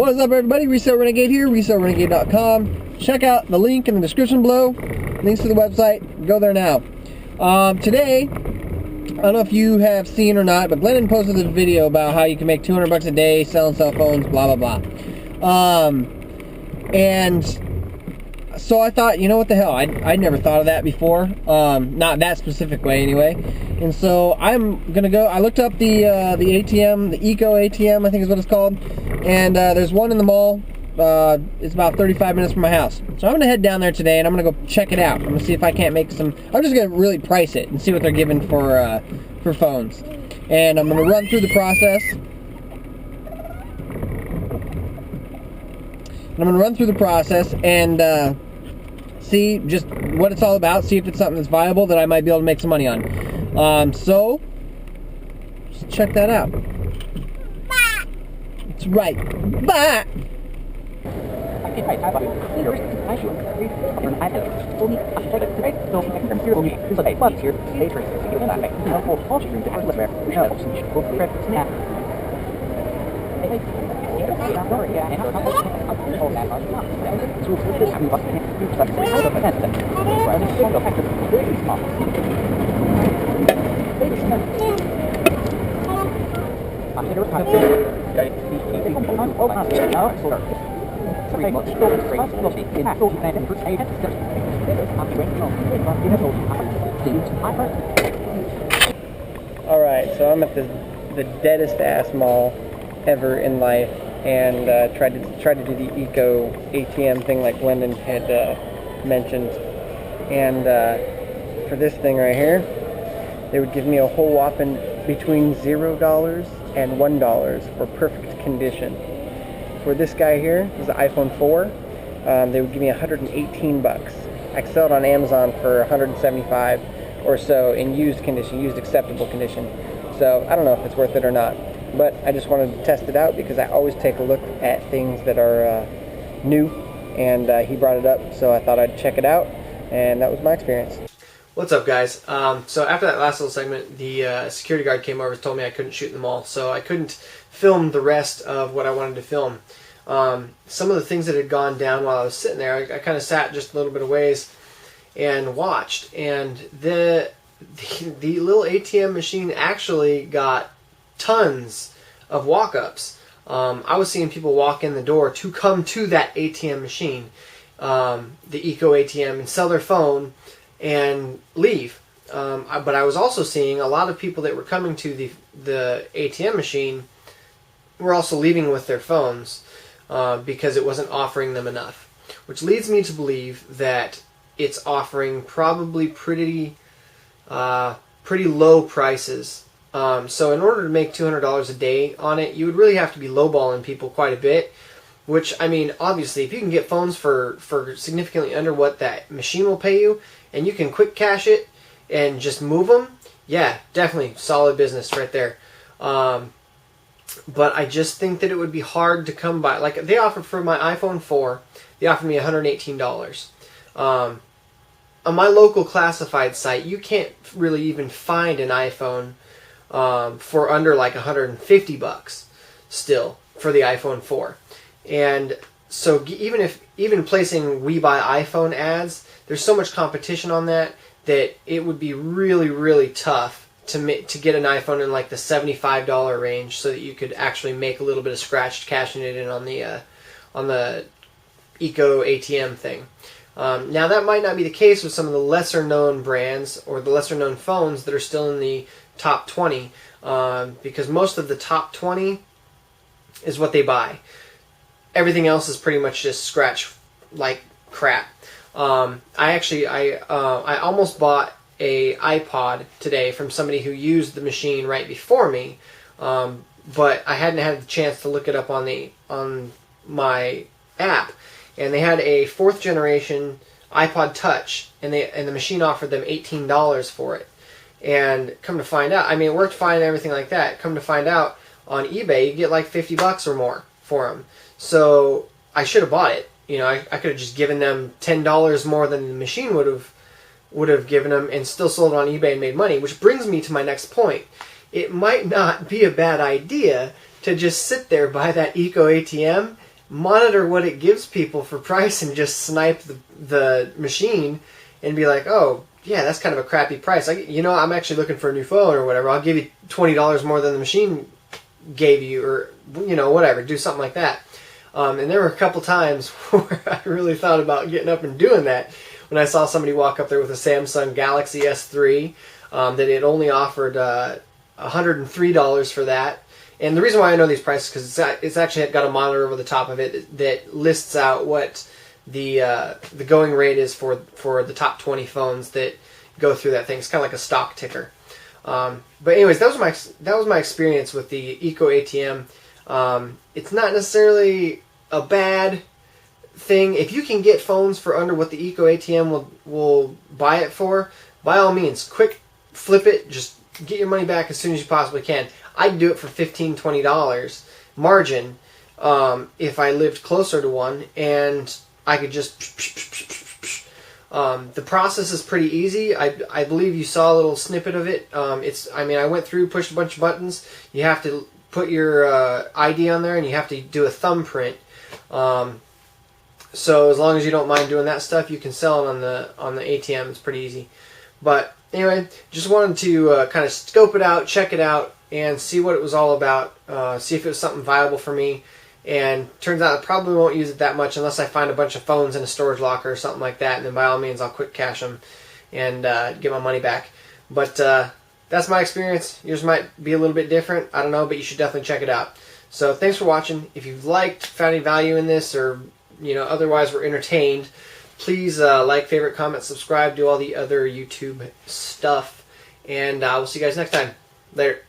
What is up, everybody? Resale Renegade here, ResaleRenegade.com. Check out the link in the description below. Links to the website. Go there now. Today, I don't know if you have seen or not, but Glennon posted this video about how you can make $200 a day selling cell phones, blah, blah, blah. And so I thought, you know what the hell, I'd never thought of that before, not that specific way anyway, and so I'm gonna go, I looked up the ATM, the EcoATM I think is what it's called, and there's one in the mall. It's about 35 minutes from my house, so I'm gonna head down there today and I'm gonna go check it out. I'm gonna see if I can't make some, I'm just gonna really price it and see what they're giving for phones, and I'm gonna run through the process. And see just what it's all about, see if it's something that's viable that I might be able to make some money on. So, just check that out. That's right. Bye! Alright, so I'm at the deadest ass mall ever in life, and tried to do the EcoATM thing like Glendon had mentioned, and for this thing right here, they would give me a whole whopping between $0 and $1 for perfect condition. For this guy here, this is the iPhone 4, they would give me 118 bucks. I could sell it on Amazon for 175 or so in used condition, used acceptable condition. So I don't know if it's worth it or not, but I just wanted to test it out because I always take a look at things that are new, and he brought it up, so I thought I'd check it out, and that was my experience. What's up, guys? So after that last little segment, the security guard came over and told me I couldn't shoot in the mall, so I couldn't film the rest of what I wanted to film. Some of the things that had gone down while I was sitting there, I kind of sat just a little bit of ways and watched, and the little ATM machine actually got tons of walk-ups. I was seeing people walk in the door to come to that ATM machine, the EcoATM, and sell their phone and leave. But I was also seeing a lot of people that were coming to the ATM machine were also leaving with their phones because it wasn't offering them enough, which leads me to believe that it's offering probably pretty low prices. So in order to make $200 a day on it, you would really have to be lowballing people quite a bit, which, I mean, obviously, if you can get phones for significantly under what that machine will pay you, and you can quick cash it and just move them, yeah, definitely solid business right there. But I just think that it would be hard to come by. Like, they offered for my iPhone 4, they offered me $118. On my local classified site, you can't really even find an iPhone for under like 150 bucks still for the iPhone 4. And so even placing We Buy iPhone ads, there's so much competition on that it would be really, really tough to get an iPhone in like the $75 range so that you could actually make a little bit of scratch cashing it in on the EcoATM thing. Now that might not be the case with some of the lesser known brands or the lesser known phones that are still in the top 20, because most of the top 20 is what they buy. Everything else is pretty much just scratch like crap. I almost bought a iPod today from somebody who used the machine right before me, but I hadn't had the chance to look it up on my app, and they had a 4th generation iPod Touch, and the machine offered them $18 for it. And come to find out, I mean, it worked fine and everything like that. Come to find out, on eBay, you get like 50 bucks or more for them. So I should have bought it. You know, I could have just given them $10 more than the machine would have given them, and still sold it on eBay and made money. Which brings me to my next point. It might not be a bad idea to just sit there by that EcoATM monitor what it gives people for price and just snipe the machine and be like, oh, yeah, that's kind of a crappy price. I'm actually looking for a new phone or whatever. I'll give you $20 more than the machine gave you, or whatever. Do something like that. And there were a couple times where I really thought about getting up and doing that when I saw somebody walk up there with a Samsung Galaxy S3 that it only offered $103 for that. And the reason why I know these prices is because it's actually got a monitor over the top of it that lists out what the going rate is for the top 20 phones that go through that thing. It's kind of like a stock ticker. But anyways, that was my experience with the EcoATM. It's not necessarily a bad thing. If you can get phones for under what the EcoATM will buy it for, by all means, quick flip it. Just get your money back as soon as you possibly can. I'd do it for $15, $20 margin if I lived closer to one, and I could just the process is pretty easy. I believe you saw a little snippet of it. I went through, pushed a bunch of buttons. You have to put your ID on there, and you have to do a thumbprint. So as long as you don't mind doing that stuff, you can sell it on the ATM. It's pretty easy. But anyway, just wanted to kind of scope it out, check it out, and see what it was all about. See if it was something viable for me. And turns out I probably won't use it that much unless I find a bunch of phones in a storage locker or something like that. And then by all means, I'll quick cash them and get my money back. But that's my experience. Yours might be a little bit different. I don't know, but you should definitely check it out. So thanks for watching. If you've liked, found any value in this, or otherwise were entertained, please like, favorite, comment, subscribe, do all the other YouTube stuff. And we'll see you guys next time. Later.